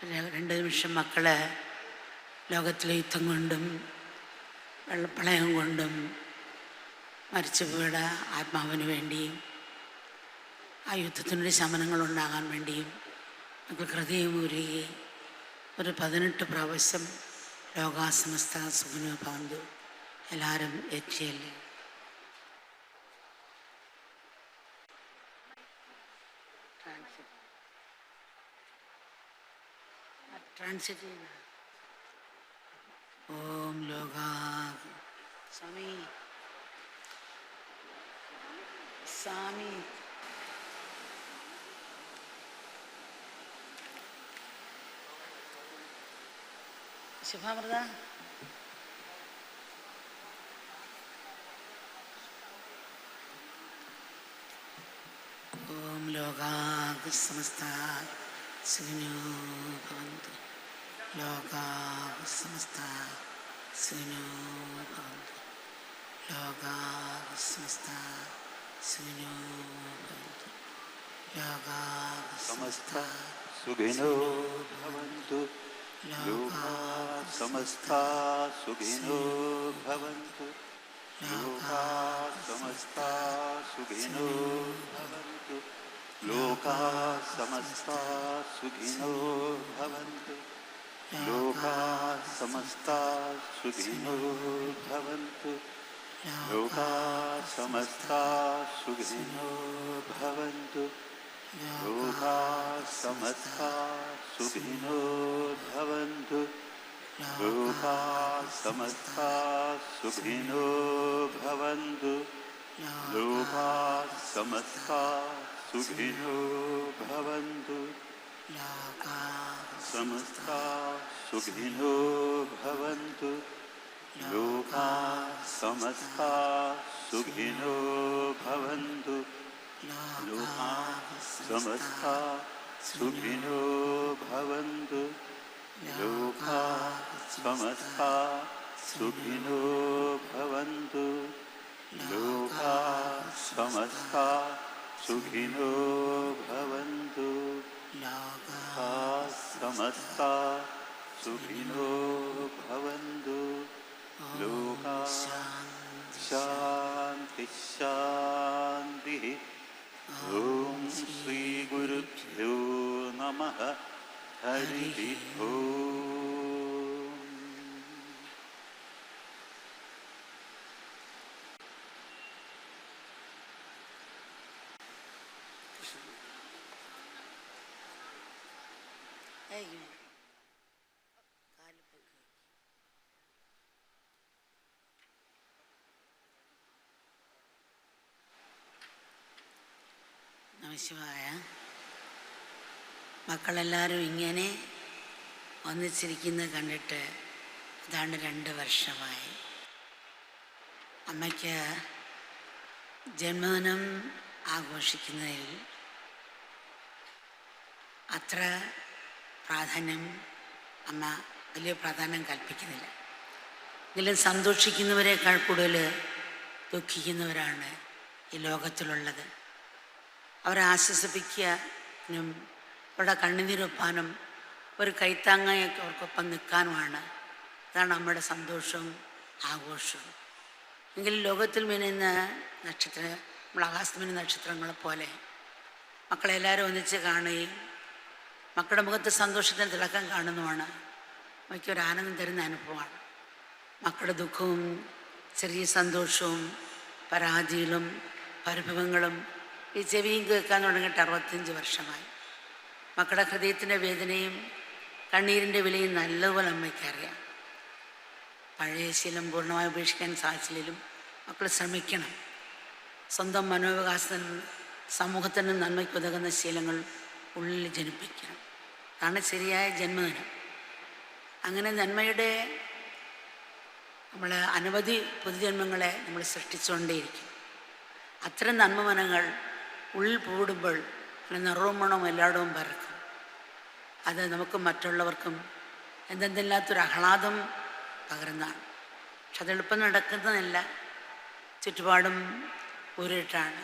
2 നിമിഷം മക്കളെ ലോകത്തിലെ യുദ്ധം കൊണ്ടും വെള്ളപ്രളയം കൊണ്ടും മരിച്ചുപോയുടെ ആത്മാവിന് വേണ്ടിയും ആ യുദ്ധത്തിനൊരു ശമനങ്ങളുണ്ടാകാൻ വേണ്ടിയും നമുക്ക് ഹൃദയം ഉരുകി ഒരു 18 പ്രാവശ്യം ലോകാസമസ്ത സുഖിനോ ഭവന്തു എല്ലാവരും ഏറ്റിയല്ലേ. ട്രാൻസ്ലേറ്റ് ചെയ്യുന്ന ഓം ലോകാ സ്വാമി സ്വാമി ശുഭാമൃത ഓം ലോകാ സമസ്ത സുഖിനോ ഭവന്തു ലോകാ സമസ്ത സുഖിനോ ഭവന്തു ലോകാ സമസ്ത സുഖിനോ ഭവന്തു ലോകാ സമസ്ത സുഖിനോ ഭവന്തു ലോകാ സമസ്ത സുഖിനോ ഭവന്തു ലോകാ സമസ്ത സുഖിനോ ഭവന്തു ലോകാ സമസ്ത സുഖിനോ ഭവന്തു ലോകാ സമസ്ത സുഖിനോ ഭവന്തു ലോകാ സമസ്ത സുഖിനോ ഭവന്തു ലോകാ സമസ്ത സുഖിനോ ഭവന്തു ലോകാ സമസ്ത സുഖിനോ ഭവന്തു ലോകാ സമസ്ത സുഖിനോ ഭവന്തു ലോകാ സമസ്ത സുഖിനോ ഭവന്തു ലോകാ സമസ്ത സുഖിനോ ഭവന്തു ലോകാ സമസ്ത സുഖിനോ ഭവന്തു ലോകാ സമസ്ത സുഖിനോ ഭവന്തു ലോകാ സമസ്ത സുഖിനോ ഭവന്തു ലോകാ സമസ്ത സുഖിനോ ഭവന്തു ലോകാ ശാന്തി ശാന്തി. ഓം ശ്രീ ഗുരുഭ്യോ നമഃ. ഹരി ഓം. നമഃശിവായ. മക്കളെല്ലാവരും ഇങ്ങനെ ഒന്നിച്ചിരിക്കുന്നത് കണ്ടിട്ട് ഏതാണ്ട് 2 വർഷമായി. അമ്മയ്ക്ക് ജന്മദിനം ആഘോഷിക്കുന്നതിൽ അത്ര പ്രാധാന്യം അമ്മ വലിയ പ്രാധാന്യം കൽപ്പിക്കുന്നില്ല. എങ്കിലും സന്തോഷിക്കുന്നവരെക്കാൾ കൂടുതൽ ദുഃഖിക്കുന്നവരാണ് ഈ ലോകത്തിലുള്ളത്. അവരെ ആശ്വസിപ്പിക്കാനും അവരുടെ കണ്ണുനീരൊപ്പാനും ഒരു കൈത്താങ്ങായി അവർക്കൊപ്പം നിൽക്കാനുമാണ്. അതാണ് നമ്മുടെ സന്തോഷവും ആഘോഷവും. എങ്കിലും ലോകത്തിൽ മിന്നുന്ന നമ്മൾ ആകാശത്ത് നക്ഷത്രങ്ങളെ പോലെ മക്കളെല്ലാവരും ഒന്നിച്ച് കാണുകയും മക്കളുടെ മുഖത്ത് സന്തോഷത്തിന് തിളക്കം കാണുന്നതുമാണ് എനിക്കൊരു ആനന്ദം തരുന്ന അനുഭവമാണ്. മക്കളുടെ ദുഃഖവും ചെറിയ സന്തോഷവും പരാതികളും പരിഭവങ്ങളും ഈ ചെവിയും കേൾക്കാൻ തുടങ്ങിയിട്ട് 65 വർഷമായി. മക്കളുടെ ഹൃദയത്തിൻ്റെ വേദനയും കണ്ണീരിൻ്റെ വിലയും നല്ലതുപോലെ അമ്മയ്ക്കറിയാം. പഴയ ശീലം പൂർണ്ണമായി ഉപേക്ഷിക്കാൻ സാധിച്ചില്ലെങ്കിലും മക്കൾ ശ്രമിക്കണം. സ്വന്തം മനോവികാസത്തിനും സമൂഹത്തിനും നന്മയ്ക്കുതകുന്ന ശീലങ്ങൾ ഉള്ളിൽ ജനിപ്പിക്കണം. അതാണ് ശരിയായ ജന്മദിനം. അങ്ങനെ നന്മയുടെ നമ്മൾ അനവധി പുതുജന്മങ്ങളെ നമ്മൾ സൃഷ്ടിച്ചുകൊണ്ടേയിരിക്കും. അത്തരം നന്മമനങ്ങൾ ഉള്ളിൽ പൂടുമ്പോൾ നിറവും മണവും എല്ലായിടവും പരക്കും. അത് നമുക്ക് മറ്റുള്ളവർക്കും എന്തെന്നില്ലാത്തൊരു ആഹ്ലാദം പകരുന്നതാണ്. പക്ഷെ അതെളുപ്പം നടക്കുന്നതല്ല. ചുറ്റുപാടും ഊരിട്ടാണ്.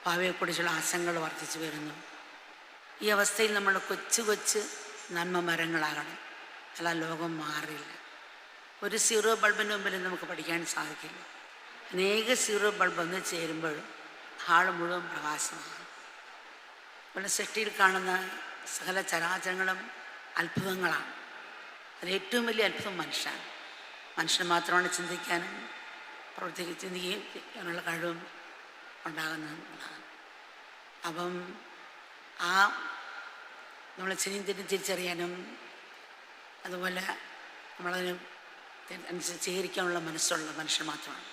ഭാവിയെക്കുറിച്ചുള്ള ആശങ്കകൾ വർദ്ധിച്ചു വരുന്നു. ഈ അവസ്ഥയിൽ നമ്മൾ കൊച്ചു നന്മ മരങ്ങളാകണം, അല്ല ലോകം മാറില്ല. ഒരു സീറോ ബൾബിൻ്റെ മുമ്പിൽ നമുക്ക് പഠിക്കാൻ സാധിക്കില്ല. അനേക സീറോ ബൾബ് ഒന്ന് ചേരുമ്പോൾ ഹാൾ മുഴുവൻ പ്രകാശമാണ്. നമ്മുടെ സൃഷ്ടിയിൽ കാണുന്ന സകല ചരാചരങ്ങളും അത്ഭുതങ്ങളാണ്. അതിലേറ്റവും വലിയ അത്ഭുതം മനുഷ്യനാണ്. മനുഷ്യന് മാത്രമാണ് ചിന്തിക്കാനും ചിന്തിക്കുകയും ചെയ്യാനുള്ള കഴിവും ഉണ്ടാകുന്നതാണ്. അപ്പം ആ നമ്മൾ ശരിയും തെറ്റും തിരിച്ചറിയാനും അതുപോലെ നമ്മളതിന് അനുസരിച്ച് സ്വീകരിക്കാനുള്ള മനസ്സുള്ള മനുഷ്യൻ മാത്രമാണ്.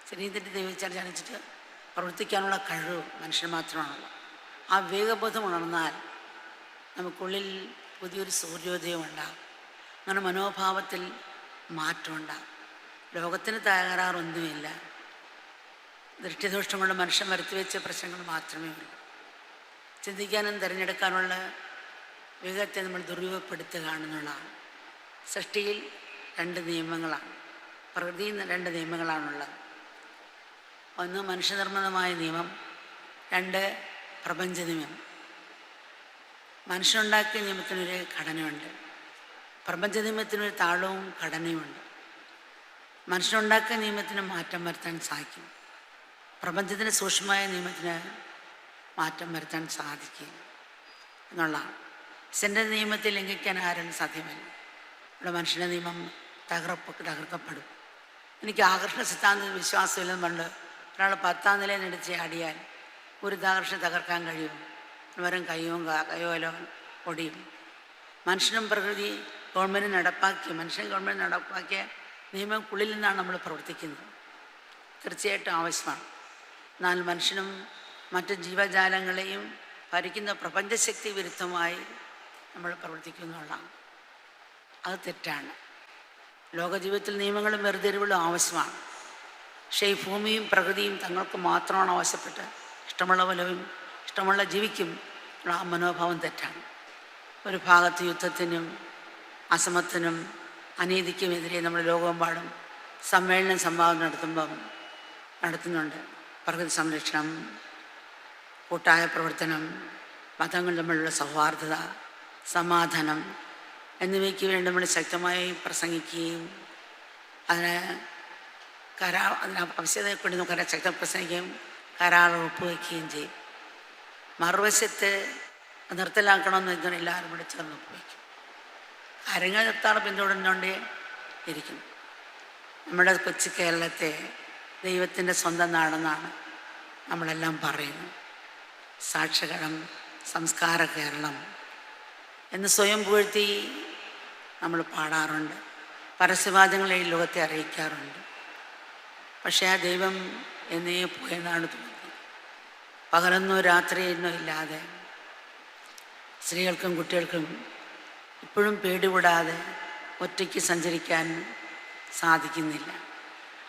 ശരിയും തെറ്റും തിരിച്ചറിഞ്ഞിട്ട് പ്രവർത്തിക്കാനുള്ള കഴിവ് മനുഷ്യൻ മാത്രമാണുള്ളത്. ആ വിവേകബോധം ഉണർന്നാൽ നമുക്കുള്ളിൽ പുതിയൊരു സൂര്യോദയം ഉണ്ടാകും. അങ്ങനെ മനോഭാവത്തിൽ മാറ്റമുണ്ടാകും. ലോകത്തിന് തകരാറൊന്നുമില്ല. ദൃഷ്ടിദോഷം കൊണ്ട് മനുഷ്യൻ വരുത്തിവെച്ച പ്രശ്നങ്ങൾ മാത്രമേ ഉള്ളൂ. ചിന്തിക്കാനും തിരഞ്ഞെടുക്കാനുള്ള വിവേകത്തെ നമ്മൾ ദുരുപയോഗപ്പെടുത്തുകയാണെന്നുള്ളതാണ്. സൃഷ്ടിയിൽ 2 നിയമങ്ങളാണ്, പ്രകൃതിയിൽ 2 നിയമങ്ങളാണുള്ളത്. ഒന്ന് മനുഷ്യനിർമ്മിതമായ നിയമം, 2 പ്രപഞ്ച നിയമം. മനുഷ്യനുണ്ടാക്കിയ നിയമത്തിനൊരു ഘടനയുണ്ട്, പ്രപഞ്ച നിയമത്തിനൊരു താളവും ഘടനയുമുണ്ട്. മനുഷ്യനുണ്ടാക്കിയ നിയമത്തിന് മാറ്റം വരുത്താൻ സാധിക്കും, പ്രപഞ്ചത്തിന് സൂക്ഷ്മമായ നിയമത്തിന് മാറ്റം വരുത്താൻ സാധിക്കില്ല എന്നുള്ളതാണ്. ഈശ്വരൻ്റെ നിയമത്തെ ലംഘിക്കാൻ ആരും സാധ്യമല്ല. ഇവിടെ മനുഷ്യൻ്റെ നിയമം തകർക്കപ്പെടും. എനിക്ക് ആകർഷണ സിദ്ധാന്തത്തിൽ വിശ്വാസമില്ലെന്ന് പണ്ട് ഒരാൾ 10ാം നിലയിൽ നിന്ന് ചാടിയാൽ ഗുരുത്വാകർഷണം തകർക്കാൻ കഴിയും. വരും കയ്യോലോ ഒടിയും. മനുഷ്യനും പ്രകൃതി ഗവൺമെൻറ് നടപ്പാക്കിയ നിയമക്കുള്ളിൽ നിന്നാണ് നമ്മൾ പ്രവർത്തിക്കുന്നത്. തീർച്ചയായിട്ടും ആവശ്യമാണ്. എന്നാൽ മനുഷ്യനും മറ്റ് ജീവജാലങ്ങളെയും ഭരിക്കുന്ന പ്രപഞ്ചശക്തി വിരുദ്ധമായി നമ്മൾ പ്രവർത്തിക്കുന്നുള്ളതാണ്. അത് തെറ്റാണ്. ലോകജീവിതത്തിൽ നിയമങ്ങളും വേർതിരിവുകളും ആവശ്യമാണ്. പക്ഷേ ഈ ഭൂമിയും പ്രകൃതിയും തങ്ങൾക്ക് മാത്രമാണ് ആവശ്യപ്പെട്ട് ഇഷ്ടമുള്ള പോലെയും ഇഷ്ടമുള്ള ജീവിക്കും ഉള്ള ആ മനോഭാവം തെറ്റാണ്. ഒരു ഭാഗത്ത് യുദ്ധത്തിനും അസമത്തിനും അനീതിക്കുമെതിരെ നമ്മൾ ലോകമെമ്പാടും സംവാദം നടത്തുന്നുണ്ട്. പ്രകൃതി സംരക്ഷണം, കൂട്ടായ പ്രവർത്തനം, മതങ്ങൾ തമ്മിലുള്ള സൗഹാർദ്ദത, സമാധാനം എന്നിവയ്ക്ക് വേണ്ടി നമ്മൾ ശക്തമായി പ്രസംഗിക്കുകയും അതിന് ആവശ്യതയെക്കൊണ്ട് നമുക്ക് ശക്തം പ്രസംഗിക്കുകയും കരാർ ഒപ്പുവയ്ക്കുകയും ചെയ്യും. മറുവശത്ത് നിർത്തലാക്കണമെന്ന് ഇങ്ങനെ എല്ലാവരും കൂടെ ചേർന്ന് ഒപ്പുവയ്ക്കും. കാര്യങ്ങൾ നിർത്താതെ പിന്തുടർന്നുകൊണ്ടേ ഇരിക്കും. നമ്മുടെ കൊച്ചു കേരളത്തെ ദൈവത്തിൻ്റെ സ്വന്തം നാടെന്നാണ് നമ്മളെല്ലാം പറയുന്നത്. സാക്ഷരകരം സംസ്കാര കേരളം എന്ന് സ്വയം പുകഴ്ത്തി നമ്മൾ പാടാറുണ്ട്. പരസ്യവാദങ്ങളെ ഈ ലോകത്തെ അറിയിക്കാറുണ്ട്. പക്ഷേ ആ ദൈവം എന്നേ പോയെന്നാണ് തോന്നുന്നത്. പകലൊന്നോ രാത്രിയെന്നോ ഇല്ലാതെ സ്ത്രീകൾക്കും കുട്ടികൾക്കും ഇപ്പോഴും പേടികൂടാതെ ഒറ്റയ്ക്ക് സഞ്ചരിക്കാൻ സാധിക്കുന്നില്ല.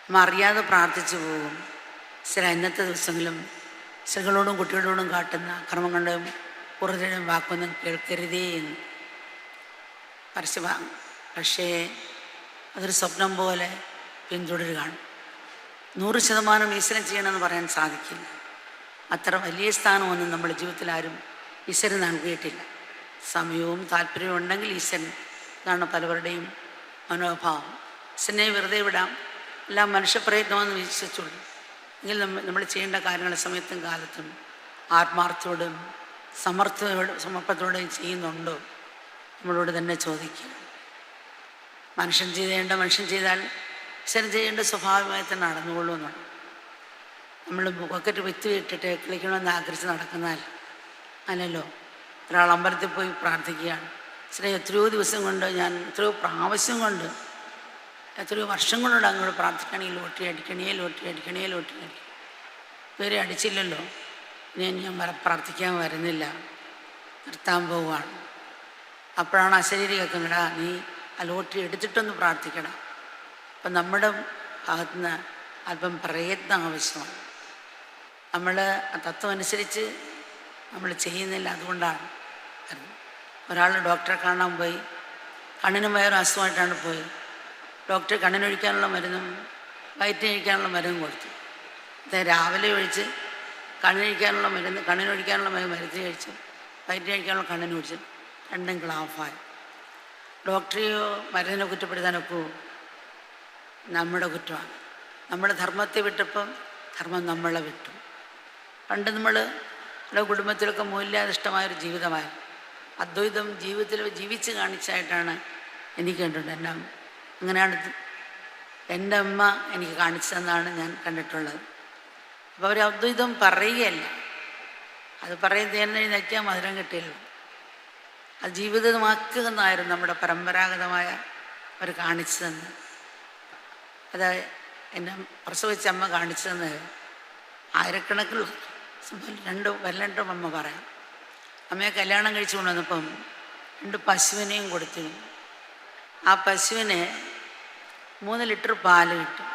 നമ്മൾ അറിയാതെ പ്രാർത്ഥിച്ചു പോകും. ഇന്നത്തെ ദിവസങ്ങളും സ്ത്രീകളോടും കുട്ടികളോടും കാട്ടുന്ന കർമ്മങ്ങളുടെയും കുറഞ്ഞും വാക്കൊന്നും കേൾക്കരുതേ എന്ന് പക്ഷേ അതൊരു സ്വപ്നം പോലെ പിന്തുടരുകയാണ്. 100% ഈശ്വരൻ ചെയ്യണമെന്ന് പറയാൻ സാധിക്കില്ല. അത്ര വലിയ സ്ഥാനമൊന്നും നമ്മുടെ ജീവിതത്തിൽ ആരും ഈശ്വരൻ നൽകിയിട്ടില്ല. സമയവും താല്പര്യവും ഉണ്ടെങ്കിൽ ഈശ്വരൻ, ഇതാണ് പലവരുടെയും മനോഭാവം. ഈശ്വരനെ വെറുതെ വിടാം, എല്ലാം മനുഷ്യപ്രയത്നമെന്ന് വിശ്വസിച്ചുള്ളൂ. എങ്കിൽ നമ്മൾ ചെയ്യേണ്ട കാര്യങ്ങൾ സമയത്തും കാലത്തും ആത്മാർത്ഥത്തോടും സമർപ്പത്തോടെയും ചെയ്യുന്നുണ്ടോ നമ്മളോട് തന്നെ ചോദിക്കുക. മനുഷ്യൻ ചെയ്താൽ ഈശ്വരൻ ചെയ്യേണ്ട സ്വാഭാവികമായി തന്നെ നടന്നുകൊള്ളൂ എന്നുള്ളു. നമ്മൾ ബക്കറ്റ് വിത്ത് ഇട്ടിട്ട് കളിക്കണമെന്ന് ആഗ്രഹിച്ച് നടക്കുന്നാൽ അല്ലല്ലോ. ഒരാൾ അമ്പലത്തിൽ പോയി പ്രാർത്ഥിക്കുകയാണ്. എത്രയോ ദിവസം കൊണ്ട്, ഞാൻ എത്രയോ പ്രാവശ്യം കൊണ്ട്, എത്രയോ വർഷം കൊണ്ടോട് അങ്ങോട്ട് പ്രാർത്ഥിക്കുകയാണെങ്കിൽ ലോട്ടറി അടിക്കണേ ഇതുവരെ അടിച്ചില്ലല്ലോ, ഞാൻ പ്രാർത്ഥിക്കാൻ വരുന്നില്ല, നിർത്താൻ പോവുകയാണ്. അപ്പോഴാണ് അശരീരി കേൾക്കുന്നടാ, നീ ആ ലോട്ടറി എടുത്തിട്ടൊന്ന് പ്രാർത്ഥിക്കണം. അപ്പം നമ്മുടെ ഭാഗത്തുനിന്ന് അല്പം പ്രയത്നം ആവശ്യമാണ്. നമ്മൾ ആ തത്വം അനുസരിച്ച് നമ്മൾ ചെയ്യുന്നില്ല. അതുകൊണ്ടാണ് ഒരാൾ ഡോക്ടറെ കാണാൻ പോയി, കണ്ണിനും വേറെ അസുഖമായിട്ടാണ് പോയി. ഡോക്ടർ കണ്ണിനൊഴിക്കാനുള്ള മരുന്നും വയറ്റിനൊഴിക്കാനുള്ള മരുന്നും കൊടുത്തു. രാവിലെ ഒഴിച്ച് കണ്ണിനൊഴിക്കാനുള്ള മരുന്ന് മരുന്ന് കഴിച്ച് വയറ്റിനൊഴിക്കാനുള്ള കണ്ണിന് ഒഴിച്ച് രണ്ടും ക്ലാഫായി. ഡോക്ടറെയോ മരുന്നിനെ കുറ്റപ്പെടുത്താനൊക്കെ നമ്മുടെ കുറ്റമാണ്. നമ്മൾ ധർമ്മത്തെ വിട്ടപ്പം ധർമ്മം നമ്മളെ വിട്ടു. പണ്ട് നമ്മുടെ കുടുംബത്തിലൊക്കെ മൂല്യാധിഷ്ഠമായൊരു ജീവിതമായിരുന്നു. അദ്വൈതം ജീവിതത്തിൽ ജീവിച്ച് കാണിച്ചായിട്ടാണ് എനിക്ക് കണ്ടിട്ടുണ്ട്. അങ്ങനെയാണ് എൻ്റെ അമ്മ എനിക്ക് കാണിച്ചു തന്നാണ് ഞാൻ കണ്ടിട്ടുള്ളത്. അപ്പോൾ അവർ അദ്വൈതം പറയുകയല്ല, അത് പറയുന്നതിന് നയ്ക്കാൻ മധുരം കിട്ടിയല്ലോ, അത് ജീവിതമാക്കുകയെന്നായിരുന്നു നമ്മുടെ പരമ്പരാഗതമായ അവർ കാണിച്ചു തന്നത്. അത് എന്നെ പ്രസവിച്ച അമ്മ കാണിച്ചു തന്നത് ആയിരക്കണക്കിൽ വല്ലണ്ടും അമ്മ പറയാം. അമ്മയെ കല്യാണം കഴിച്ചു കൊണ്ടുവന്നപ്പം 2 പശുവിനെയും കൊടുത്തിരുന്നു. ആ പശുവിന് 3 ലിറ്റർ പാല് കിട്ടും.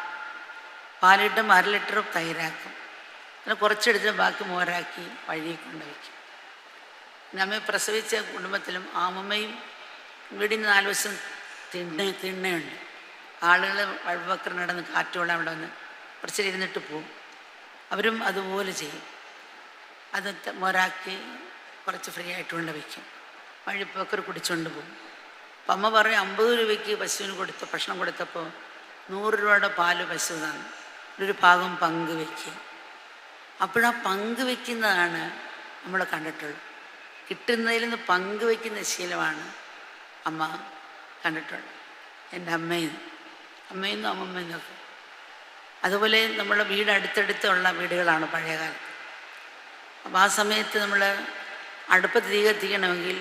പാല് കിട്ടുമ്പോൾ 1/2 ലിറ്റർ തൈരാക്കും. അങ്ങനെ കുറച്ചെടുത്ത് ബാക്കി മോരാക്കി വഴിയിൽ കൊണ്ടുവയ്ക്കും. പിന്നെ അമ്മയെ പ്രസവിച്ച കുടുംബത്തിലും അമ്മയും വീടിന് 4 വശം തിണ്ണയുണ്ട്. ആളുകൾ വഴിവക്കർ നടന്ന് കാറ്റോളം അവിടെ വന്ന് കുറച്ചിരുന്നിട്ട് പോവും. അവരും അതുപോലെ ചെയ്യും. അത് മോരാക്കി കുറച്ച് ഫ്രീ ആയിട്ട് കൊണ്ട് വയ്ക്കും. വഴിപ്പോക്കർ കുടിച്ചുകൊണ്ട് പോകും. അപ്പം അമ്മ പറയും 50 രൂപയ്ക്ക് പശുവിന് ഭക്ഷണം കൊടുത്തപ്പോൾ 100 രൂപയുടെ പാല് പശു തന്നു. ഒരു ഭാഗം പങ്ക് വയ്ക്കുക. അപ്പോഴാ പങ്ക് വയ്ക്കുന്നതാണ് നമ്മൾ കണ്ടിട്ടുള്ളത്. കിട്ടുന്നതിൽ നിന്ന് പങ്ക് വയ്ക്കുന്ന ശീലമാണ് അമ്മ കണ്ടിട്ടുള്ളത്. എൻ്റെ അമ്മയും അമ്മമ്മയെന്നൊക്കെ. അതുപോലെ നമ്മുടെ വീട് അടുത്തടുത്തുള്ള വീടുകളാണ് പഴയകാലത്ത്. അപ്പോൾ ആ സമയത്ത് നമ്മൾ അടുപ്പത്ത് തീ കത്തിക്കണമെങ്കിൽ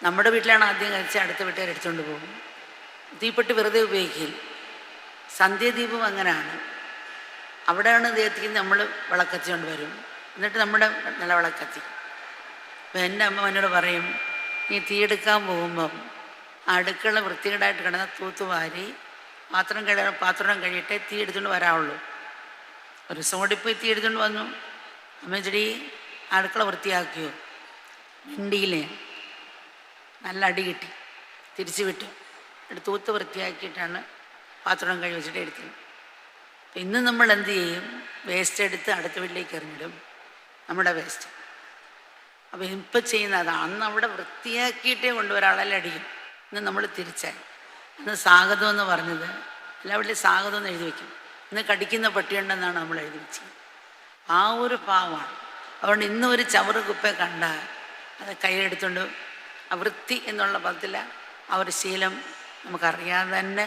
നമ്മുടെ വീട്ടിലാണ് ആദ്യം കഴിച്ച് അടുത്ത വീട്ടുകാർ എടുത്തുകൊണ്ട് പോകും. തീപ്പെട്ടി വെറുതെ ഉപയോഗിക്കില്ല. സന്ധ്യാദീപം അങ്ങനെയാണ്. അവിടെയാണ് തീ കത്തിക്കുന്നത്. നമ്മൾ വിളക്കത്തിക്കൊണ്ട് വരും. എന്നിട്ട് നമ്മുടെ നല്ല വിളക്കത്തിക്കും. അപ്പോൾ എൻ്റെ അമ്മ എന്നോട് പറയും, നീ തീയെടുക്കാൻ പോകുമ്പം അടുക്കള വൃത്തികേടായിട്ട് കിടന്ന തൂത്തുവാരി പാത്രം കഴിയിട്ടേ തീ എടുത്തുകൊണ്ട് വരാവുള്ളൂ. ഒരു ദിവസം ഓടിപ്പോയി തീ എടുത്തുകൊണ്ട് വന്നു. അമ്മ ചെടി അടുക്കള വൃത്തിയാക്കിയോ? മിണ്ടിയില്ലേ? നല്ല അടി കിട്ടി. തിരിച്ചു വിട്ടു. എന്നിട്ട് തൂത്ത് വൃത്തിയാക്കിയിട്ടാണ് പാത്രം കഴി വെച്ചിട്ട് എടുത്തത്. അപ്പം ഇന്ന് നമ്മൾ എന്ത് ചെയ്യും? വേസ്റ്റ് എടുത്ത് അടുത്ത വീട്ടിലേക്ക് എറിഞ്ഞിടും, നമ്മുടെ വേസ്റ്റ്. അപ്പം ഇപ്പം ചെയ്യുന്നത് അന്ന് അവിടെ വൃത്തിയാക്കിയിട്ടേ കൊണ്ടുവരാളെല്ലാം അടിക്കും. ഇന്ന് നമ്മൾ തിരിച്ചായി. ഇന്ന് സ്വാഗതം എന്ന് പറഞ്ഞത് എല്ലാവരുടെയും സ്വാഗതം എന്ന് എഴുതി വയ്ക്കും. ഇന്ന് കടിക്കുന്ന പട്ടിയുണ്ടെന്നാണ് നമ്മൾ എഴുതി വെച്ചത്. ആ ഒരു ഭാവമാണ്. അതുകൊണ്ട് ഇന്ന് ഒരു ചവറ് കുപ്പ കണ്ടാൽ അത് കയ്യിലെടുത്തുകൊണ്ട് വൃത്തി എന്നുള്ള പദത്തിൽ ആ ഒരു ശീലം നമുക്കറിയാതെ തന്നെ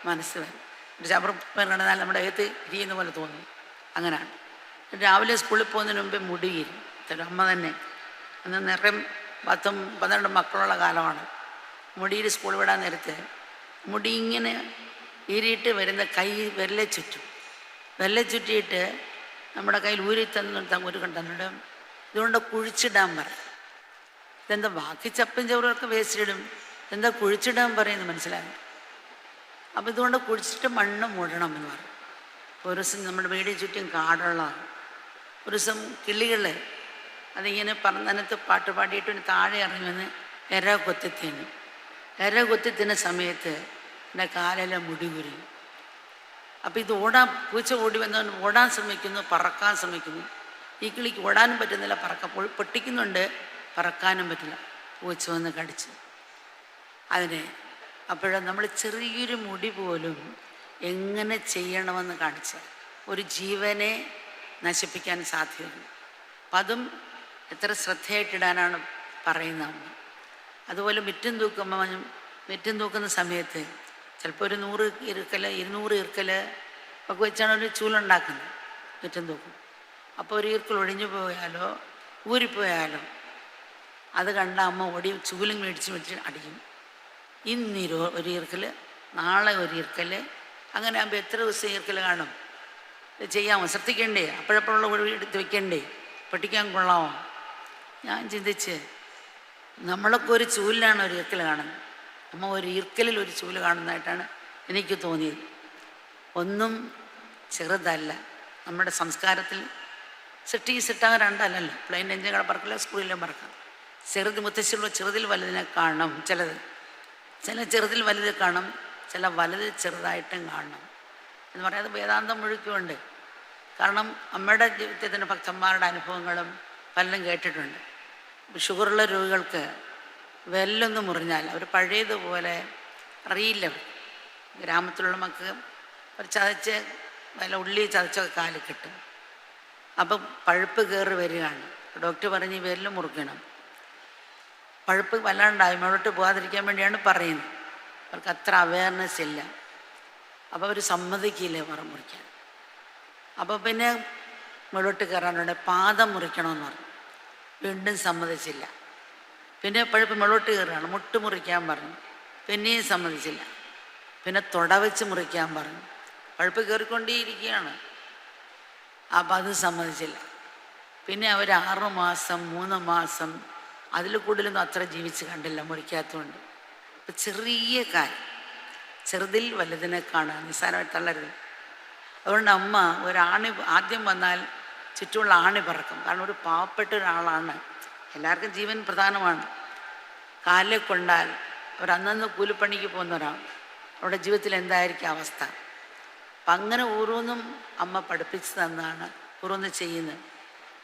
മനസ്സ് വരും. ഒരു ചവറ് കുപ്പ കണ്ടാൽ നമ്മുടെ അകത്ത് ഇരിയുന്ന പോലെ തോന്നും. അങ്ങനെയാണ്. രാവിലെ സ്കൂളിൽ പോകുന്നതിന് മുമ്പേ മുടി ഇരും. അമ്മ തന്നെ അന്ന് നിറം 10-12 മക്കളുള്ള കാലമാണ്. മുടിയിൽ സ്കൂൾ വിടാൻ നേരത്ത് മുടി ഇങ്ങനെ ഈരിയിട്ട് വരുന്ന കൈ വിരലെ ചുറ്റിയിട്ട് നമ്മുടെ കയ്യിൽ ഊരി ഒരു തന്നിടും. ഇതുകൊണ്ട് കുഴിച്ചിടാൻ പറയും. ഇതെന്താ ബാക്കി ചപ്പും ചവറൊക്കെ വേസ്റ്റിടും, എന്താ കുഴിച്ചിടാൻ പറയുന്നത് മനസ്സിലാകും. അപ്പം ഇതുകൊണ്ട് കുഴിച്ചിട്ട് മണ്ണ് മൂടണം എന്ന് പറയും. ഒരു ദിവസം നമ്മുടെ വീടിന് ചുറ്റും കാടുള്ളതാണ്. ഒരു ദിവസം കിളികൾ അതിങ്ങനെ പറന്നനത്ത് പാട്ട് പാടിയിട്ട് താഴെ ഇറങ്ങി വന്ന് ഇര കൊത്തി തിന്ന സമയത്ത് എൻ്റെ കാലെല്ലാം മുടി കുരിയും. അപ്പോൾ ഇത് പൂച്ച ഓടി വന്നവൻ ഓടാൻ ശ്രമിക്കുന്നു, പറക്കാൻ ശ്രമിക്കുന്നു. ഈ കിളിക്ക് ഓടാനും പറ്റുന്നില്ല, പൊട്ടിക്കുന്നുണ്ട്, പറക്കാനും പറ്റില്ല. പൂച്ച വന്ന് കടിച്ച് അതിനെ. അപ്പോഴും നമ്മൾ ചെറിയൊരു മുടി പോലും എങ്ങനെ ചെയ്യണമെന്ന് കാണിച്ച ഒരു ജീവനെ നശിപ്പിക്കാൻ സാധ്യതയുണ്ട്. അപ്പം അതും എത്ര ശ്രദ്ധയായിട്ടിടാനാണ് പറയുന്നത് അമ്മ. അതുപോലെ മുറ്റം തൂക്കുന്ന സമയത്ത് ചിലപ്പോൾ ഒരു 100 ഇറുക്കൽ 200 ഇറുക്കൽ ഒക്കെ വെച്ചാണ് ഒരു ചൂലുണ്ടാക്കുന്നത്. മുറ്റം തൂക്കും. അപ്പോൾ ഒരു ഈർക്കൽ ഒഴിഞ്ഞു പോയാലോ ഊരിപ്പോയാലോ അത് കണ്ട അമ്മ ചൂലും മേടിച്ച് അടിക്കും. ഇന്നിരോ ഒരു ഈർക്കൽ, നാളെ ഒരു ഈർക്കൽ, അങ്ങനെ ആകുമ്പോൾ എത്ര ദിവസം ഈർക്കൽ കാണും? ഇത് ചെയ്യാമോ? ശ്രദ്ധിക്കണ്ടേ? അപ്പോഴപ്പോഴുള്ള ഒഴിവ് എടുത്ത് വെക്കണ്ടേ? പൊട്ടിക്കാൻ കൊള്ളാമോ? ഞാൻ ചിന്തിച്ച് നമ്മളൊക്കെ ഒരു ചൂലിലാണ് ഒരു ഈർക്കൽ കാണുന്നത്. അമ്മ ഒരു ഈർക്കലിൽ ഒരു ചൂല് കാണുന്നതായിട്ടാണ് എനിക്ക് തോന്നിയത്. ഒന്നും ചെറുതല്ല. നമ്മുടെ സംസ്കാരത്തിൽ സിട്ടാകെ രണ്ടല്ലല്ലോ. പ്ലെയിൻ എഞ്ചിനുകളെ പറക്കില്ല, സ്കൂളിലും പറക്കാം. മുത്തശ്ശിയുള്ള ചെറുതിൽ വലുതിനെ കാണണം. ചില ചെറുതിൽ വലുത് കാണും, ചില വലുത് ചെറുതായിട്ടും കാണണം എന്ന് പറയാതെ വേദാന്തം മുഴുക്കുമുണ്ട്. കാരണം അമ്മയുടെ ജീവിതത്തിൻ്റെ ഭക്തന്മാരുടെ അനുഭവങ്ങളും പലരും കേട്ടിട്ടുണ്ട്. ഷുഗറുള്ള രോഗികൾക്ക് വെല്ലൊന്ന് മുറിഞ്ഞാൽ അവർ പഴയതുപോലെ അറിയില്ല. ഗ്രാമത്തിലുള്ള മക്കൾക്ക് ഒരു ചതച്ച് വല്ല ഉള്ളി ചതച്ചൊക്കെ കാലിൽ കിട്ടും. അപ്പം പഴുപ്പ് കയറി വരികയാണ്. ഡോക്ടർ പറഞ്ഞ് വെല്ല് മുറിക്കണം. പഴുപ്പ് വല്ലാണ്ടായി മുന്നോട്ട് പോകാതിരിക്കാൻ വേണ്ടിയാണ് പറയുന്നത്. അവർക്ക് അത്ര അവയർനെസ് ഇല്ല. അപ്പോൾ അവർ സമ്മതിക്കില്ലേ മുറിക്കാൻ. അപ്പോൾ പിന്നെ മുന്നോട്ട് കയറാനുണ്ട്. പാദം മുറിക്കണമെന്ന് പറഞ്ഞു. വീണ്ടും സമ്മതിച്ചില്ല. പിന്നെ പഴുപ്പ് മുന്നോട്ട് കയറുകയാണ്. മുട്ട് മുറിക്കാൻ പറഞ്ഞു. പിന്നെയും സമ്മതിച്ചില്ല. പിന്നെ തുടവച്ച് മുറിക്കാൻ പറഞ്ഞു. പഴുപ്പ് കയറിക്കൊണ്ടേയിരിക്കുകയാണ്. അപ്പം അത് സമ്മതിച്ചില്ല. പിന്നെ അവർ 6 മാസം 3 മാസം അതിൽ കൂടുതലൊന്നും അത്ര ജീവിച്ച് കണ്ടില്ല മുറിക്കാത്തതുകൊണ്ട്. അപ്പം ചെറിയ കാര്യം, ചെറുതിൽ വലുതിനെ കാണുക, നിസ്സാരമായി തള്ളരുത്. അതുകൊണ്ട് അമ്മ ഒരാണി ആദ്യം വന്നാൽ ചുറ്റുമുള്ള ആണി പറക്കും. കാരണം ഒരു പാവപ്പെട്ട ഒരാളാണ്. എല്ലാവർക്കും ജീവൻ പ്രധാനമാണ്. കാലിൽ കൊണ്ടാൽ അവരന്നു കൂലിപ്പണിക്ക് പോകുന്ന ഒരാൾ, അവരുടെ ജീവിതത്തിൽ എന്തായിരിക്കും അവസ്ഥ. അപ്പം അങ്ങനെ ഓരോന്നും അമ്മ പഠിപ്പിച്ചു തന്നാണ് ഓരോന്ന് ചെയ്യുന്നത്.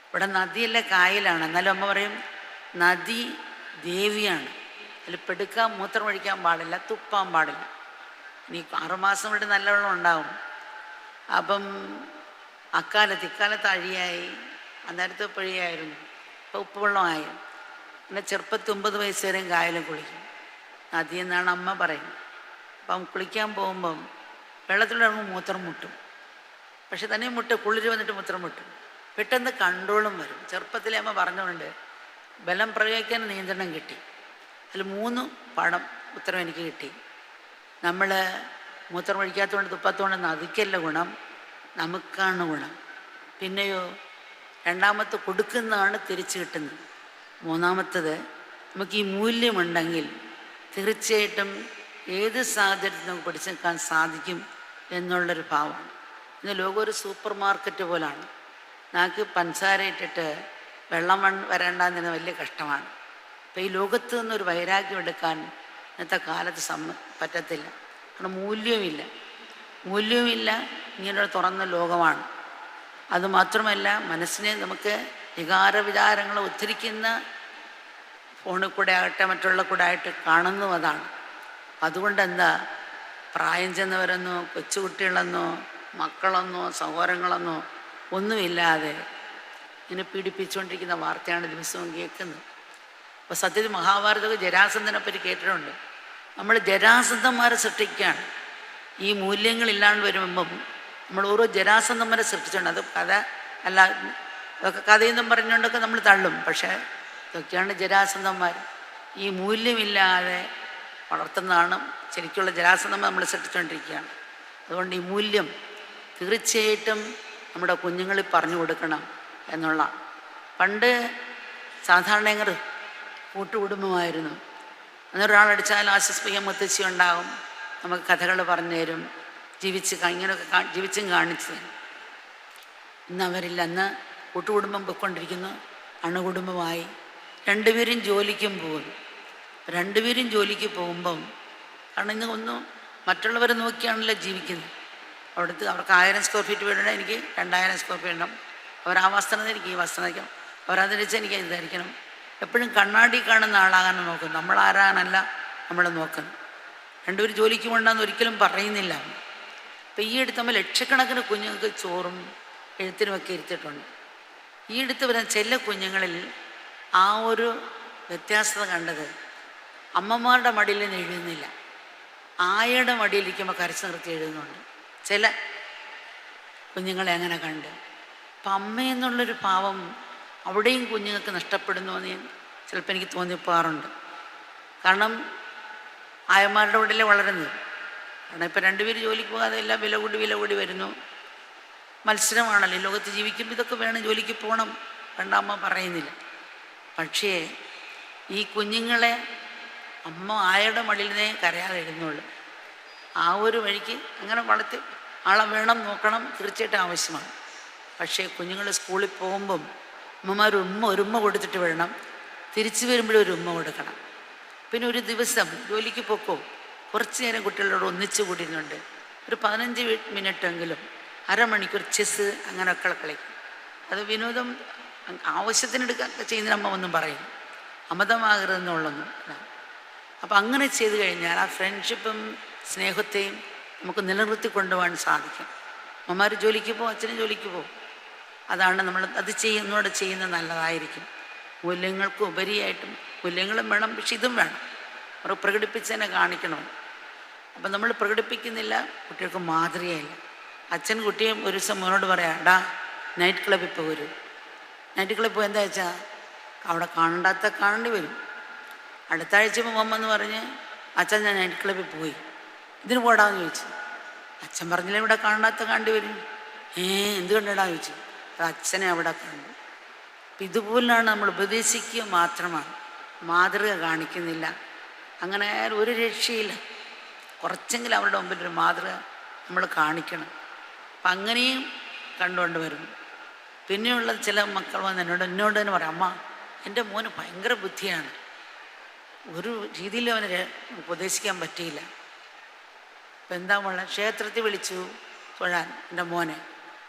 ഇവിടെ നദിയല്ല കായലാണ്. എന്നാലും അമ്മ പറയും നദി ദേവിയാണ്. അതിൽ പെടുക്കാൻ മൂത്രം ഒഴിക്കാൻ പാടില്ല, തുപ്പാൻ പാടില്ല. ഇനി 6 മാസം കൊണ്ട് നല്ല വെള്ളം ഉണ്ടാവും. അപ്പം ഇക്കാലത്ത് അഴിയായി, അന്നേരത്തെ പൊഴിയായിരുന്നു. ഇപ്പോൾ ഉപ്പുവെള്ളമായി. പിന്നെ ചെറുപ്പത്തിൽ 9 വയസ്സ് വരെയും കായലും കുളിക്കും. നദി എന്നാണ് അമ്മ പറയുന്നത്. അപ്പം കുളിക്കാൻ പോകുമ്പം വെള്ളത്തിലിറങ്ങും മൂത്രം മുട്ടും. പക്ഷെ തന്നെ കുളിര് വന്നിട്ട് മൂത്രം മുട്ടും. പെട്ടെന്ന് കൺട്രോളും വരും. ചെറുപ്പത്തിലെ അമ്മ പറഞ്ഞുകൊണ്ട് ബലം പ്രയോഗിക്കാൻ നിയന്ത്രണം കിട്ടി. അതിൽ 3 പാഠം ഉത്തരം എനിക്ക് കിട്ടി. നമ്മൾ മൂത്രം ഒഴിക്കാത്തതുകൊണ്ട് തുപ്പത്തുകൊണ്ട് നദിക്കല്ല ഗുണം, നമുക്കാണ് ഗുണം. പിന്നെയോ രണ്ടാമത്തെ കൊടുക്കുന്നതാണ് തിരിച്ചു കിട്ടുന്നത്. മൂന്നാമത്തത് നമുക്ക് ഈ മൂല്യമുണ്ടെങ്കിൽ തീർച്ചയായിട്ടും ഏത് സാഹചര്യത്തിൽ നമുക്ക് പിടിച്ചു നിൽക്കാൻ സാധിക്കും എന്നുള്ളൊരു ഭാവമാണ്. ഇന്ന് ലോകം ഒരു സൂപ്പർ മാർക്കറ്റ് പോലാണ്. നമുക്ക് പഞ്ചസാര ഇട്ടിട്ട് വെള്ളം വരേണ്ടെന്ന് വലിയ കഷ്ടമാണ്. അപ്പം ഈ ലോകത്ത് നിന്നൊരു വൈരാഗ്യം എടുക്കാൻ ഇന്നത്തെ കാലത്ത് പറ്റത്തില്ല. കാരണം മൂല്യവുമില്ല. ഇങ്ങനൊരു തുറന്ന ലോകമാണ്. അതുമാത്രമല്ല, മനസ്സിനെ നമുക്ക് വികാരവിചാരങ്ങൾ ഉദ്ധരിക്കുന്ന ഫോണിൽ കൂടെ ആകട്ടെ മറ്റുള്ള കൂടെ ആയിട്ട് കാണുന്നു. അതാണ്. അതുകൊണ്ട് എന്താ, പ്രായം ചെന്നവരെന്നോ കൊച്ചുകുട്ടികളെന്നോ മക്കളെന്നോ സഹോദരങ്ങളെന്നോ ഒന്നുമില്ലാതെ ഇങ്ങനെ പീഡിപ്പിച്ചുകൊണ്ടിരിക്കുന്ന വാർത്തയാണ് ദിവസവും കേൾക്കുന്നത്. അപ്പോൾ സത്യത്തിൽ മഹാഭാരതത്തിൽ ജരാസന്ധനെ പറ്റി കേട്ടിട്ടുണ്ട്. നമ്മൾ ജരാസന്ധന്മാരെ സൃഷ്ടിക്കുകയാണ്. ഈ മൂല്യങ്ങളില്ലാണ്ട് വരുമ്പം നമ്മൾ ഓരോ ജരാസന്ധന്മാരെ സൃഷ്ടിച്ചുകൊണ്ട്, അത് കഥ അല്ല, അതൊക്കെ കഥയെന്നും പറഞ്ഞുകൊണ്ടൊക്കെ നമ്മൾ തള്ളും. പക്ഷേ ഇതൊക്കെയാണ് ജരാസന്ധന്മാർ. ഈ മൂല്യമില്ലാതെ വളർത്തുന്നതാണ് ശരിക്കുള്ള ജരാസന്ധന്മാർ നമ്മൾ സൃഷ്ടിച്ചുകൊണ്ടിരിക്കുകയാണ്. അതുകൊണ്ട് ഈ മൂല്യം തീർച്ചയായിട്ടും നമ്മുടെ കുഞ്ഞുങ്ങളിൽ പറഞ്ഞു കൊടുക്കണം എന്നുള്ള. പണ്ട് സാധാരണ ഞങ്ങൾ കൂട്ടുകുടുംബമായിരുന്നു. അന്നൊരാളടിച്ചാൽ ആശ്വസിപ്പിക്കാൻ മുത്തശ്ശി ഉണ്ടാകും, നമുക്ക് കഥകൾ പറഞ്ഞു തരും, ഇങ്ങനെയൊക്കെ ജീവിച്ചും കാണിച്ചു തരും. ഇന്ന് അവരില്ല. അന്ന് കൂട്ടുകുടുംബം പൊയ്ക്കൊണ്ടിരിക്കുന്നു, അണുകുടുംബമായി. 2 പേരും ജോലിക്കും പോകുന്നു. 2 പേരും ജോലിക്ക് പോകുമ്പം, കാരണം ഇന്ന് ഒന്നും മറ്റുള്ളവരെ നോക്കിയാണല്ലോ ജീവിക്കുന്നത്. അവിടുത്തെ അവർക്ക് 1000 സ്ക്വയർ ഫീറ്റ് വീടുണ്ട്, എനിക്ക് 2000 സ്ക്വയർ ഫീറ്റ് ഉണ്ടാവും. അവർ ആ വസ്ത്രം എനിക്ക് ഈ വസ്ത്രം ധരിക്കണം, അവരത് ധരിച്ചാൽ എനിക്ക് ഇത് ധരിക്കണം. എപ്പോഴും കണ്ണാടി കാണുന്ന ആളാകാനും നോക്കും. നമ്മളാരാനല്ല നമ്മൾ നോക്കുന്നത്. 2 പേര് ജോലിക്ക് കൊണ്ടാന്ന് ഒരിക്കലും പറയുന്നില്ല. അപ്പം ഈ അടുത്ത് നമ്മൾ ലക്ഷക്കണക്കിന് കുഞ്ഞുങ്ങൾക്ക് ചോറും എഴുത്തിനുമൊക്കെ ഇരുത്തിയിട്ടുണ്ട്. ഈ അടുത്ത് വരുന്ന ചില കുഞ്ഞുങ്ങളിൽ ആ ഒരു വ്യത്യാസത കണ്ടത്, അമ്മമാരുടെ മടിയിൽ നിന്ന് എഴുതുന്നില്ല, ആയയുടെ മടിയിലിരിക്കുമ്പോൾ കരച്ച് നിർത്തി എഴുതുന്നുണ്ട്. ചില കുഞ്ഞുങ്ങളെ അങ്ങനെ കണ്ട്. അപ്പം അമ്മയെന്നുള്ളൊരു ഭാവം അവിടെയും കുഞ്ഞുങ്ങൾക്ക് നഷ്ടപ്പെടുന്നു എന്ന് ചിലപ്പോൾ എനിക്ക് തോന്നിപ്പോകാറുണ്ട്. കാരണം ആയമാരുടെ കൂടെയല്ലേ വളരുന്നത്. കാരണം ഇപ്പം 2 പേര് ജോലിക്ക് പോകാതെ എല്ലാം വില കൂടി വരുന്നു. മത്സരമാണല്ലോ ഈ ലോകത്ത് ജീവിക്കുമ്പോൾ. ഇതൊക്കെ വേണം, ജോലിക്ക് പോകണം, വേണ്ട അമ്മ പറയുന്നില്ല. പക്ഷേ ഈ കുഞ്ഞുങ്ങളെ അമ്മ ആയയുടെ മടിയിലേ കരയാതെ എഴുതുന്നുള്ളൂ. ആ ഒരു വഴിക്ക് അങ്ങനെ വളർത്തി ആളെ വേണം, നോക്കണം, തീർച്ചയായിട്ടും ആവശ്യമാണ്. പക്ഷേ കുഞ്ഞുങ്ങൾ സ്കൂളിൽ പോകുമ്പം അമ്മമാർ ഒരു ഉമ്മ കൊടുത്തിട്ട് വിടണം, തിരിച്ചു വരുമ്പോഴും ഒരു ഉമ്മ കൊടുക്കണം. പിന്നെ ഒരു ദിവസം ജോലിക്ക് പോക്കോ കുറച്ച് നേരം കുട്ടികളോട് ഒന്നിച്ച് കൂടിയിരുന്നുണ്ട് ഒരു 15 മിനിറ്റെങ്കിലും, അരമണിക്കൂർ ചെസ്സ് അങ്ങനെയൊക്കെ കളിക്കും. അത് വിനോദം ആവശ്യത്തിനെടുക്കാൻ ചെയ്യുന്നതിന് അമ്മ ഒന്നും പറയും, അമിതമാകരുതെന്നുള്ളൊന്നും. അപ്പം അങ്ങനെ ചെയ്തു കഴിഞ്ഞാൽ ആ ഫ്രണ്ട്ഷിപ്പും സ്നേഹത്തെയും നമുക്ക് നിലനിർത്തി കൊണ്ടുപോകാൻ സാധിക്കും. അമ്മമാർ ജോലിക്ക് പോകും, അച്ഛനും ജോലിക്ക് പോകും. അതാണ് നമ്മൾ അത് ചെയ്യുന്നതോടെ ചെയ്യുന്നത് നല്ലതായിരിക്കും. മൂല്യങ്ങൾക്ക് ഉപരിയായിട്ടും മൂല്യങ്ങളും വേണം, പക്ഷെ ഇതും വേണം. അവർ പ്രകടിപ്പിച്ചതിനെ കാണിക്കണം. അപ്പം നമ്മൾ പ്രകടിപ്പിക്കുന്നില്ല, കുട്ടികൾക്ക് മാതൃകയില്ല. അച്ഛൻ കുട്ടിയെ ഒരു ദിവസം മോനോട് പറയാം, എടാ നൈറ്റ് ക്ലബ്ബിൽ പോരും. നൈറ്റ് ക്ലബ്ബിൽ പോയി എന്താ വെച്ചാൽ അവിടെ കാണേണ്ടി വരും. അടുത്ത ആഴ്ച പോകുമെന്ന് പറഞ്ഞ് അച്ഛൻ ഞാൻ നൈറ്റ് ക്ലബ്ബിൽ പോയി, ഇതിന് പോടാന്ന് ചോദിച്ചു. അച്ഛൻ പറഞ്ഞില്ല ഇവിടെ കാണേണ്ടി വരും. എന്ത് കണ്ടിടാന്ന് ചോദിച്ചു. അത് അച്ഛനെ അവിടെ കണ്ടു. അപ്പം ഇതുപോലാണ് നമ്മൾ ഉപദേശിക്കുക മാത്രമാണ്, മാതൃക കാണിക്കുന്നില്ല. അങ്ങനെ ഒരു രക്ഷയില്ല. കുറച്ചെങ്കിലും അവരുടെ മുമ്പിൽ ഒരു മാതൃക നമ്മൾ കാണിക്കണം. അപ്പം അങ്ങനെയും കണ്ടുകൊണ്ട് വരുന്നു. പിന്നെയുള്ള ചില മക്കൾ വന്ന് എന്നോട് തന്നെ പറയാം, അമ്മ എൻ്റെ മോന് ഭയങ്കര ബുദ്ധിയാണ്, ഒരു രീതിയിലും അവന് ഉപദേശിക്കാൻ പറ്റിയില്ല. അപ്പം എന്താ മോളെ? ക്ഷേത്രത്തിൽ വിളിച്ചു തൊഴാൻ എൻ്റെ മോനെ.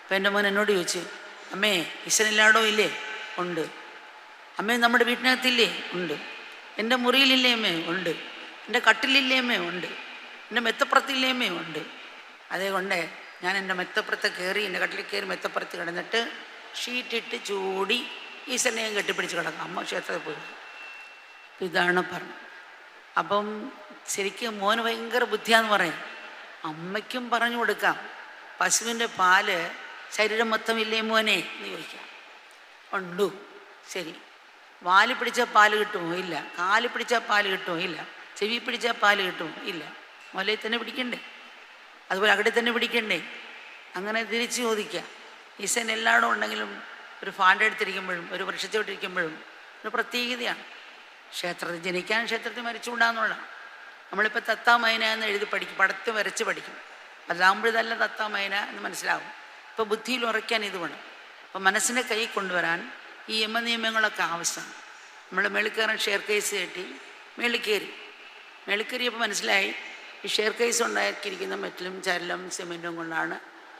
അപ്പം എൻ്റെ മോൻ എന്നോട് ചോദിച്ചു, അമ്മേ ഈശ്വരനില്ലാടോ ഇല്ലേ? ഉണ്ട്. അമ്മേ നമ്മുടെ വീട്ടിനകത്തില്ലേ? ഉണ്ട്. എൻ്റെ മുറിയിലില്ലേ അമ്മേ? ഉണ്ട്. എൻ്റെ കട്ടിലില്ലേ അമ്മേ? ഉണ്ട്. എൻ്റെ മെത്തപ്പുറത്തില്ലേ അമ്മേ? ഉണ്ട്. അതേകൊണ്ട് ഞാൻ എൻ്റെ മെത്തപ്പുറത്ത് കയറി, എൻ്റെ കട്ടിലിൽ കയറി മെത്തപ്പുറത്ത് കിടന്നിട്ട് ഷീറ്റിട്ട് ചൂടി ഈശ്വരനെയും കെട്ടിപ്പിടിച്ച് കിടക്കാം. അമ്മ ക്ഷേത്രത്തിൽ പോയി. ഇതാണ് പറഞ്ഞത്. അപ്പം ശരിക്കും മോന് ഭയങ്കര ബുദ്ധിയാന്ന് പറയും. അമ്മയ്ക്കും പറഞ്ഞു കൊടുക്കാം, പശുവിൻ്റെ പാല് ശരീരം മൊത്തം ഇല്ലേ മോനെ എന്ന് ചോദിക്കാം. ഉണ്ടു. ശരി. വാല് പിടിച്ചാൽ പാല് കിട്ടുമോ? ഇല്ല. കാല് പിടിച്ചാൽ പാല് കിട്ടുമോ? ഇല്ല. ചെവി പിടിച്ചാൽ പാല് കിട്ടുമോ? ഇല്ല. മുലയിൽ തന്നെ പിടിക്കണ്ടേ? അതുപോലെ അവിടെ തന്നെ പിടിക്കണ്ടേ? അങ്ങനെ തിരിച്ച് ചോദിക്കുക. ഈശ്വരൻ എല്ലായിടും ഉണ്ടെങ്കിലും ഒരു ഫാൻ്റെ അടുത്തിരിക്കുമ്പോഴും ഒരു വൃക്ഷത്തോട്ടിരിക്കുമ്പോഴും ഒരു പ്രത്യേകതയാണ്. ക്ഷേത്രത്തിൽ ജനിക്കാൻ ക്ഷേത്രത്തിൽ മരിച്ചുകൂടാന്നുള്ള. നമ്മളിപ്പോൾ തത്താമൈന എന്ന് എഴുതി പഠിക്കും, പടത്ത് വരച്ച് പഠിക്കും. അതാകുമ്പോഴതല്ല തത്താമൈന എന്ന് മനസ്സിലാവും. ഇപ്പോൾ ബുദ്ധിയിൽ ഉറയ്ക്കാൻ ഇത് വേണം. അപ്പോൾ മനസ്സിനെ കൈ കൊണ്ടുവരാൻ ഈ നിയമങ്ങളൊക്കെ ആവശ്യമാണ്. നമ്മൾ മേളിൽ കയറാൻ ഷെയർ കേസ് കെട്ടി മേളിൽ കയറിയപ്പോൾ മനസ്സിലായി ഈ ഷെയർ കേസ് ഉണ്ടാക്കിയിരിക്കുന്ന മെറ്റലും ചരലും സിമെൻറ്റും കൊണ്ടാണ്,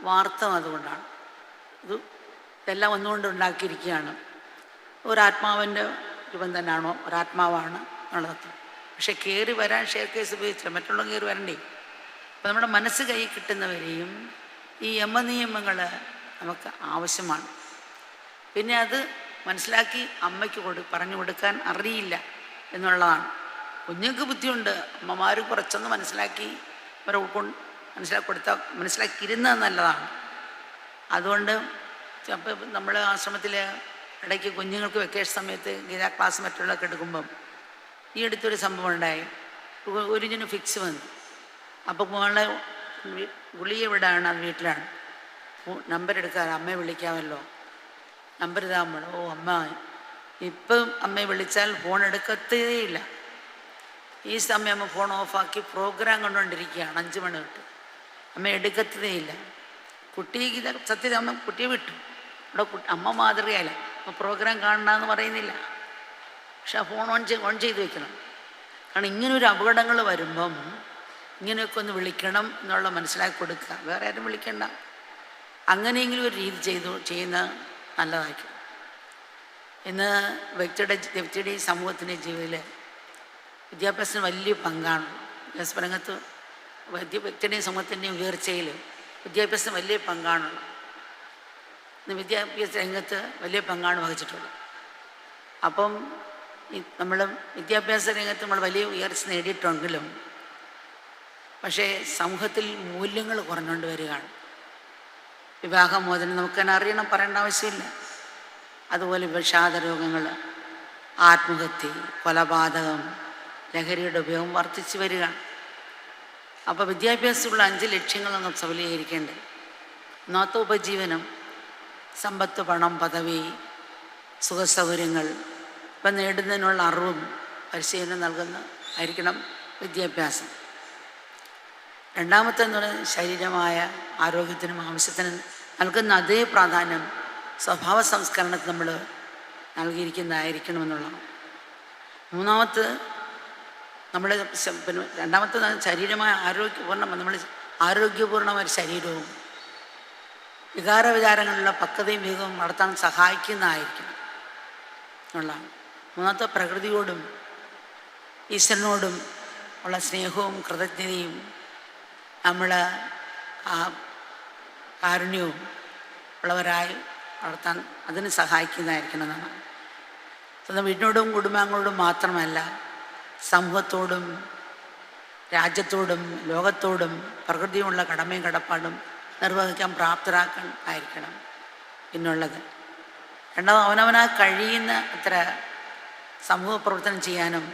വാർത്തം അതുകൊണ്ടാണ്. ഇതെല്ലാം ഒന്നുകൊണ്ട് ഉണ്ടാക്കിയിരിക്കുകയാണ്. ഒരാത്മാവിൻ്റെ രൂപം തന്നെയാണോ? ഒരാത്മാവാണ് എന്നുള്ളത്. പക്ഷെ കയറി വരാൻ ഷെയർ കേസ് ഉപയോഗിച്ചില്ല, മറ്റുള്ള കയറി വരണ്ടേ? അപ്പം നമ്മുടെ മനസ്സ് കൈ കിട്ടുന്നവരെയും ഈ നിയമങ്ങൾ നമുക്ക് ആവശ്യമാണ്. പിന്നെ അത് മനസ്സിലാക്കി അമ്മയ്ക്ക് പറഞ്ഞു കൊടുക്കാൻ അറിയില്ല എന്നുള്ളതാണ്. കുഞ്ഞുങ്ങൾക്ക് ബുദ്ധിയുണ്ട്, അമ്മമാർ കുറച്ചൊന്ന് മനസ്സിലാക്കി അവരെ മനസ്സിലാക്കിയിരുന്നത് നല്ലതാണ്. അതുകൊണ്ട് അപ്പം നമ്മൾ ആശ്രമത്തിൽ ഇടയ്ക്ക് കുഞ്ഞുങ്ങൾക്ക് വെക്കേഷൻ സമയത്ത് ഗീതാ ക്ലാസ് മറ്റുള്ളതൊക്കെ എടുക്കുമ്പം ഈ അടുത്തൊരു സംഭവം ഉണ്ടായി. ഒരു ഫിക്സ് വന്നു. അപ്പോൾ മോളെ ഗുളിക എവിടെയാണ്? അത് വീട്ടിലാണ്. നമ്പർ എടുക്കാൻ അമ്മയെ വിളിക്കാമല്ലോ, നമ്പർ ഇതാകുമ്പോൾ ഓ അമ്മ ഇപ്പം അമ്മയെ വിളിച്ചാൽ ഫോൺ എടുക്കത്തേയില്ല. ഈ സമയം അമ്മ ഫോൺ ഓഫാക്കി പ്രോഗ്രാം കണ്ടുകൊണ്ടിരിക്കുകയാണ് 5 മണി തൊട്ട്. അമ്മ എടുക്കത്തതേയില്ല. കുട്ടിക്ക് സത്യത അമ്മ കുട്ടിയെ വിട്ടു. അവിടെ അമ്മ മാതൃകയല്ല, പ്രോഗ്രാം കാണണമെന്ന് പറയുന്നില്ല. പക്ഷെ ആ ഫോൺ ഓൺ ചെയ്ത് വെക്കണം. കാരണം ഇങ്ങനൊരു അപകടങ്ങൾ വരുമ്പം ഇങ്ങനെയൊക്കെ ഒന്ന് വിളിക്കണം എന്നുള്ള മനസ്സിലാക്കി കൊടുക്കുക. വേറെ ആരും വിളിക്കണ്ട. അങ്ങനെയെങ്കിലും ഒരു രീതി ചെയ്യുന്ന നല്ലതായിരിക്കും. ഇന്ന് വ്യക്തിയുടെയും സമൂഹത്തിൻ്റെയും ജീവിതത്തിൽ വിദ്യാഭ്യാസത്തിന് വലിയ പങ്കാണ്. വിദ്യാഭ്യാസ രംഗത്ത് വ്യക്തിയുടെയും സമൂഹത്തിൻ്റെയും ഉയർച്ചയിൽ വിദ്യാഭ്യാസത്തിന് വലിയ പങ്കാണുള്ളത്. ഇന്ന് വിദ്യാഭ്യാസ രംഗത്ത് വലിയ പങ്കാണ് വഹിച്ചിട്ടുള്ളത്. അപ്പം നമ്മൾ വിദ്യാഭ്യാസ രംഗത്ത് നമ്മൾ വലിയ ഉയർച്ച നേടിയിട്ടുണ്ടെങ്കിലും പക്ഷേ സമൂഹത്തിൽ മൂല്യങ്ങൾ കുറഞ്ഞുകൊണ്ട് വരികയാണ്. വിവാഹമോചനം നമുക്ക് തന്നെ അറിയണം, പറയേണ്ട ആവശ്യമില്ല. അതുപോലെ വിഷാദ രോഗങ്ങൾ, ആത്മഹത്യ, കൊലപാതകം, ലഹരിയുടെ ഉപയോഗം വർദ്ധിച്ചു വരികയാണ്. അപ്പോൾ വിദ്യാഭ്യാസമുള്ള 5 ലക്ഷ്യങ്ങൾ നമുക്ക് സഫലീകരിക്കേണ്ടത്. ഒന്നാമത്തെ ഉപജീവനം, സമ്പത്ത്, പണം, പദവി, സുഖസൗകര്യങ്ങൾ ഇപ്പം നേടുന്നതിനുള്ള അറിവും പരിശീലനം ആയിരിക്കണം വിദ്യാഭ്യാസം. രണ്ടാമത്തെന്ന് പറയുന്നത് ശരീരമായ ആരോഗ്യത്തിനും ആവശ്യത്തിനും നൽകുന്ന അതേ പ്രാധാന്യം സ്വഭാവ സംസ്കരണത്തിന് നമ്മൾ നൽകിയിരിക്കുന്നതായിരിക്കണമെന്നുള്ളതാണ്. മൂന്നാമത്തെ രണ്ടാമത്തെ ശരീരമായ നമ്മൾ ആരോഗ്യപൂർണമായ ശരീരവും വികാരവിചാരങ്ങളിലുള്ള പക്വതയും വേഗവും നടത്താൻ സഹായിക്കുന്നതായിരിക്കണം എന്നുള്ളതാണ്. മൂന്നാമത്തെ പ്രകൃതിയോടും ഈശ്വരനോടും ഉള്ള സ്നേഹവും കൃതജ്ഞതയും നമ്മൾ ആ കാരുണ്യവും ഉള്ളവരായി വളർത്താൻ അതിന് സഹായിക്കുന്നതായിരിക്കണം നമ്മൾ. സ്വന്തം വീടിനോടും കുടുംബാംഗങ്ങളോടും മാത്രമല്ല, സമൂഹത്തോടും രാജ്യത്തോടും ലോകത്തോടും പ്രകൃതിയുള്ള കടമയും കടപ്പാടും നിർവഹിക്കാൻ പ്രാപ്തരാക്കാൻ ആയിരിക്കണം പിന്നുള്ളത്. രണ്ടാമത്, അവനവനാ കഴിയുന്ന അത്ര സമൂഹ പ്രവർത്തനം ചെയ്യാനും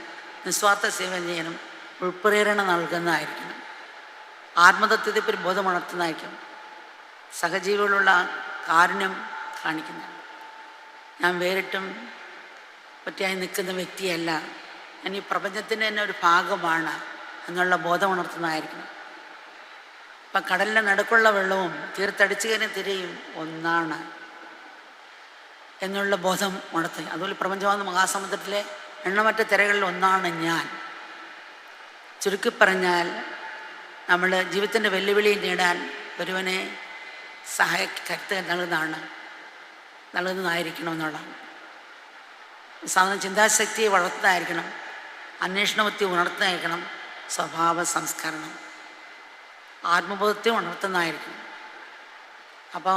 നിസ്വാർത്ഥ സേവനം ചെയ്യാനും ഉൾപ്രേരണ നൽകുന്നതായിരിക്കണം. ആത്മതത്വത്തെപ്പറ്റി ബോധമുണർത്തുന്നതായിരിക്കും. സഹജീവികളുള്ള കാരുണ്യം കാണിക്കുന്നതാണ്. ഞാൻ വേറിട്ടും ഒറ്റയായി നിൽക്കുന്ന വ്യക്തിയല്ല, ഞാൻ ഈ പ്രപഞ്ചത്തിൻ്റെ തന്നെ ഒരു ഭാഗമാണ് എന്നുള്ള ബോധം ഉണർത്തുന്നതായിരിക്കണം. ഇപ്പം കടലിൻ്റെ നടുക്കുള്ള വെള്ളവും തീർത്തടിച്ചു കയറിയ തിരയും ഒന്നാണ് എന്നുള്ള ബോധം ഉണർത്തുക. അതുപോലെ പ്രപഞ്ചമാകുന്ന മഹാസമുദ്രത്തിലെ എണ്ണമറ്റ തിരകളിൽ ഒന്നാണ് ഞാൻ. ചുരുക്കി പറഞ്ഞാൽ, നമ്മൾ ജീവിതത്തിൻ്റെ വെല്ലുവിളി നേടാൻ ഒരുവനെ കരുത്ത് നൽകുന്നതായിരിക്കണം എന്നുള്ളതാണ്. സാധാരണ ചിന്താശക്തിയെ വളർത്തുന്നതായിരിക്കണം, അന്വേഷണബുദ്ധി ഉണർത്തുന്നതായിരിക്കണം, സ്വഭാവ സംസ്കരണം ആത്മബോധത്തെ ഉണർത്തുന്നതായിരിക്കണം. അപ്പോൾ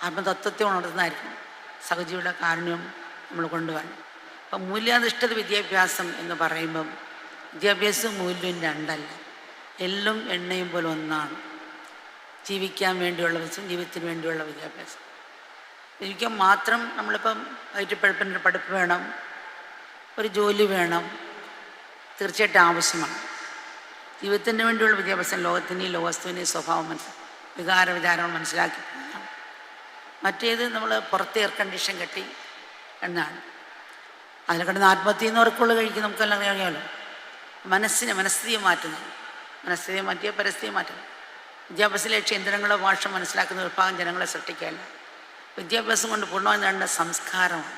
ആത്മതത്വത്തെ ഉണർത്തുന്നതായിരിക്കണം. സഹജീവിയുടെ കാരുണ്യം നമ്മൾ കൊണ്ടുവരണം. അപ്പം മൂല്യാധിഷ്ഠിത വിദ്യാഭ്യാസം എന്ന് പറയുമ്പം വിദ്യാഭ്യാസവും മൂല്യവും രണ്ടല്ല, എള്ളും എണ്ണയും പോലെ ഒന്നാണ്. ജീവിക്കാൻ വേണ്ടിയുള്ള ജീവിതത്തിന് വേണ്ടിയുള്ള വിദ്യാഭ്യാസം. ജീവിക്കാൻ മാത്രം നമ്മളിപ്പം വയറ്റിപ്പഴപ്പിൻ്റെ പഠിപ്പ് വേണം, ഒരു ജോലി വേണം, തീർച്ചയായിട്ടും ആവശ്യമാണ്. ജീവിതത്തിന് വേണ്ടിയുള്ള വിദ്യാഭ്യാസം ലോകത്തിൻ്റെയും ലോകവസ്തുവിൻ്റെയും സ്വഭാവം വികാരവിചാരങ്ങൾ മനസ്സിലാക്കി പോകണം. മറ്റേത് നമ്മൾ പുറത്ത് എയർ കണ്ടീഷൻ കെട്ടി എന്നാണ്. അതിൽ കിടന്ന് ആത്മഹത്യ എന്നവർക്കുള്ള കഴിക്കും, നമുക്കെല്ലാം അറിയാമല്ലോ. മനസ്ഥിതിയെ മാറ്റുന്നത്, മനസ്ഥിതിയെ മാറ്റിയ പരിസ്ഥിതിയെ മാറ്റുന്നത്. വിദ്യാഭ്യാസ ലക്ഷ്യം യന്ത്രങ്ങളുടെ ഭാഷ മനസ്സിലാക്കുന്ന വിഭാഗം ജനങ്ങളെ സൃഷ്ടിക്കുകയല്ല, വിദ്യാഭ്യാസം കൊണ്ട് പൂർണ്ണമായി നേടേണ്ട സംസ്കാരമാണ്.